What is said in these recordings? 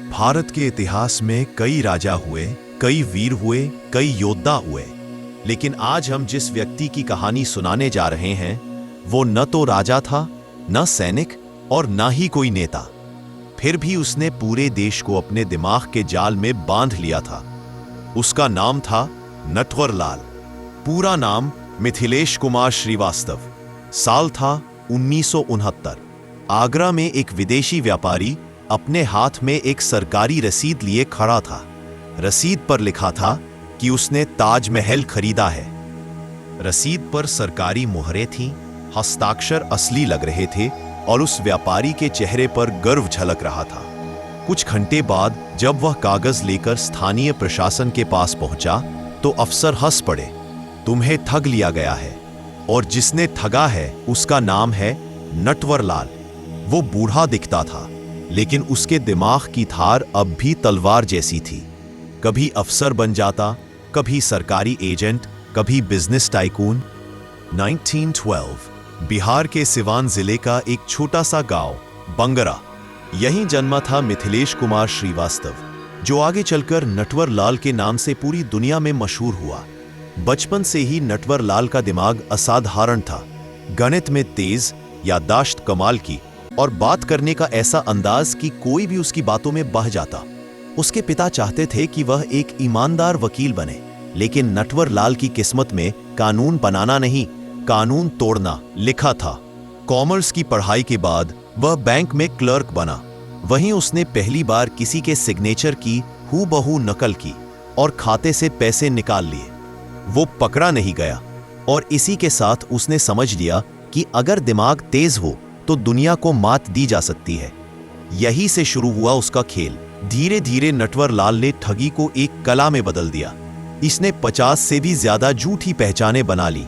भारत के इतिहास में कई राजा हुए, कई वीर हुए, कई योद्धा हुए, लेकिन आज हम जिस व्यक्ति की कहानी सुनाने जा रहे हैं वो न तो राजा था, न सैनिक और न ही कोई नेता। फिर भी उसने पूरे देश को अपने दिमाग के जाल में बांध लिया था। उसका नाम था नटवरलाल। पूरा नाम मिथिलेश कुमार श्रीवास्तव। साल था 1969। आगरा में एक विदेशी व्यापारी अपने हाथ में एक सरकारी रसीद लिए खड़ा था। रसीद पर लिखा था कि उसने ताजमहल खरीदा है। रसीद पर सरकारी मुहरें थीं, हस्ताक्षर असली लग रहे थे और उस व्यापारी के चेहरे पर गर्व झलक रहा था। कुछ घंटे बाद जब वह कागज लेकर स्थानीय प्रशासन के पास पहुंचा तो अफसर हंस पड़े। तुम्हें ठग लिया गया है और जिसने ठगा है उसका नाम है नटवरलाल। वो बूढ़ा दिखता था, लेकिन उसके दिमाग की धार अब भी तलवार जैसी थी। कभी अफसर बन जाता, कभी सरकारी एजेंट, कभी बिजनेस टाइकून। 1912 बिहार के सिवान जिले का एक छोटा सा गांव बंगरा, यहीं जन्मा था मिथिलेश कुमार श्रीवास्तव, जो आगे चलकर नटवरलाल के नाम से पूरी दुनिया में मशहूर हुआ। बचपन से ही नटवरलाल का दिमाग असाधारण था। गणित में तेज, याददाश्त कमाल की और बात करने का ऐसा अंदाज कि कोई भी उसकी बातों में बह जाता। उसके पिता चाहते थे कि वह एक ईमानदार वकील बने, लेकिन नटवरलाल की किस्मत में कानून बनाना नहीं, कानून तोड़ना लिखा था। कॉमर्स की पढ़ाई के बाद वह बैंक में क्लर्क बना। वहीं उसने पहली बार किसी के सिग्नेचर की हूबहू नकल की और खाते से पैसे निकाल लिए। वो पकड़ा नहीं गया और इसी के साथ उसने समझ लिया कि अगर दिमाग तेज हो तो दुनिया को मात दी जा सकती है। यही से शुरू हुआ उसका खेल। धीरे धीरे नटवरलाल ने ठगी को एक कला में बदल दिया। इसने 50 से भी ज्यादा झूठी पहचानें बना ली।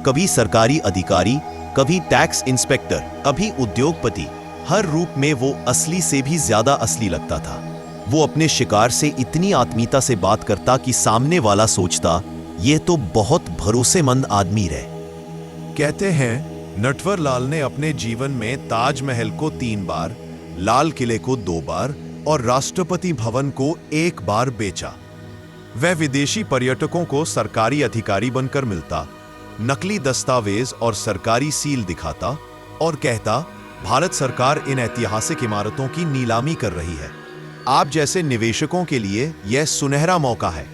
कभी सरकारी अधिकारी, कभी टैक्स इंस्पेक्टर, कभी उद्योगपति। हर रूप में वो असली से भी ज्यादा असली लगता था। वो अपने शिकार से इतनी आत्मीयता से बात करता कि सामने वाला सोचता ये तो बहुत भरोसेमंद आदमी है। कहते हैं नटवरलाल ने अपने जीवन में ताजमहल को 3 बार, लाल किले को 2 बार और राष्ट्रपति भवन को 1 बार बेचा। वह विदेशी पर्यटकों को सरकारी अधिकारी बनकर मिलता, नकली दस्तावेज और सरकारी सील दिखाता और कहता भारत सरकार इन ऐतिहासिक इमारतों की नीलामी कर रही है। आप जैसे निवेशकों के लिए यह सुनहरा मौका है।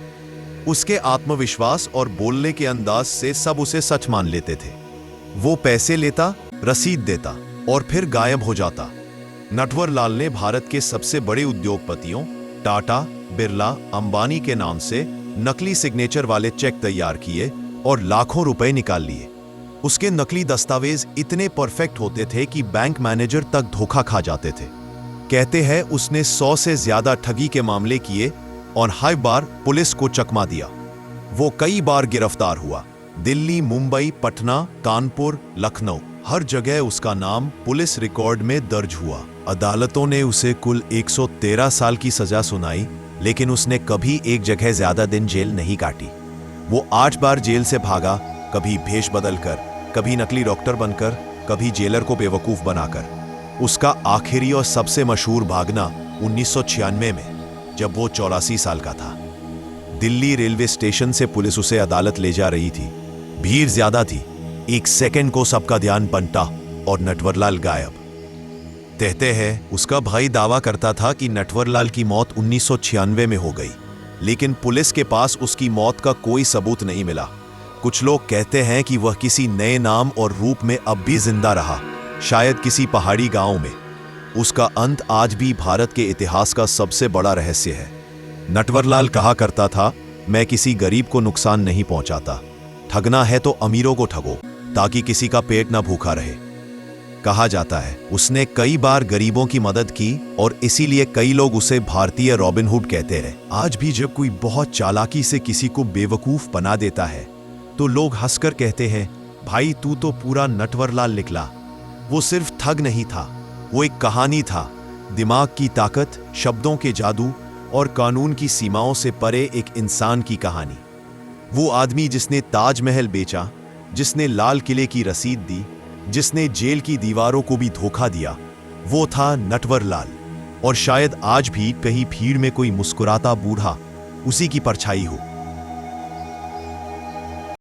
उसके आत्मविश्वास और बोलने के अंदाज से सब उसे सच मान लेते थे। वो पैसे लेता, रसीद देता और फिर गायब हो जाता। नटवरलाल ने भारत के सबसे बड़े उद्योगपतियों टाटा, बिरला, अंबानी के नाम से नकली सिग्नेचर वाले चेक तैयार किए और लाखों रुपए निकाल लिए। उसके नकली दस्तावेज इतने परफेक्ट होते थे कि बैंक मैनेजर तक धोखा खा जाते थे। कहते हैं उसने 100 से ज्यादा ठगी के मामले किए और हर बार पुलिस को चकमा दिया। वो कई बार गिरफ्तार हुआ। दिल्ली, मुंबई, पटना, कानपुर, लखनऊ, हर जगह उसका नाम पुलिस रिकॉर्ड में दर्ज हुआ। अदालतों ने उसे कुल 113 साल की सजा सुनाई, लेकिन उसने कभी एक जगह ज्यादा दिन जेल नहीं काटी। वो 8 बार जेल से भागा, कभी भेष बदलकर, कभी नकली डॉक्टर बनकर, कभी जेलर को बेवकूफ बनाकर। उसका आखिरी और सबसे मशहूर भागना 1996 में, जब वो 84 साल का था। दिल्ली रेलवे स्टेशन से पुलिस उसे अदालत ले जा रही थी। भीड़ ज्यादा थी। 1 सेकंड को सबका ध्यान बंटा और नटवरलाल गायब। कहते हैं उसका भाई दावा करता था कि नटवरलाल की मौत 1996 में हो गई, लेकिन पुलिस के पास उसकी मौत का कोई सबूत नहीं मिला। कुछ लोग कहते हैं कि वह किसी नए नाम और रूप में अब भी जिंदा रहा, शायद किसी पहाड़ी गांव में। उसका अंत आज भी भारत के इतिहास का सबसे बड़ा रहस्य है। नटवरलाल कहा करता था, मैं किसी गरीब को नुकसान नहीं पहुंचाता। ठगना है तो अमीरों को ठगो, ताकि किसी का पेट ना भूखा रहे। कहा जाता है उसने कई बार गरीबों की मदद की और इसीलिए कई लोग उसे भारतीय रॉबिन हुड कहते रहे। आज भी जब कोई बहुत चालाकी से किसी को बेवकूफ बना देता है तो लोग हंसकर कहते हैं, भाई तू तो पूरा नटवरलाल निकला। वो सिर्फ ठग नहीं था, वो एक कहानी था। दिमाग की ताकत, शब्दों के जादू और कानून की सीमाओं से परे एक इंसान की कहानी। वो आदमी जिसने ताजमहल बेचा, जिसने लाल किले की रसीद दी, जिसने जेल की दीवारों को भी धोखा दिया, वो था नटवरलाल। और शायद आज भी कहीं भीड़ में कोई मुस्कुराता बूढ़ा उसी की परछाई हो।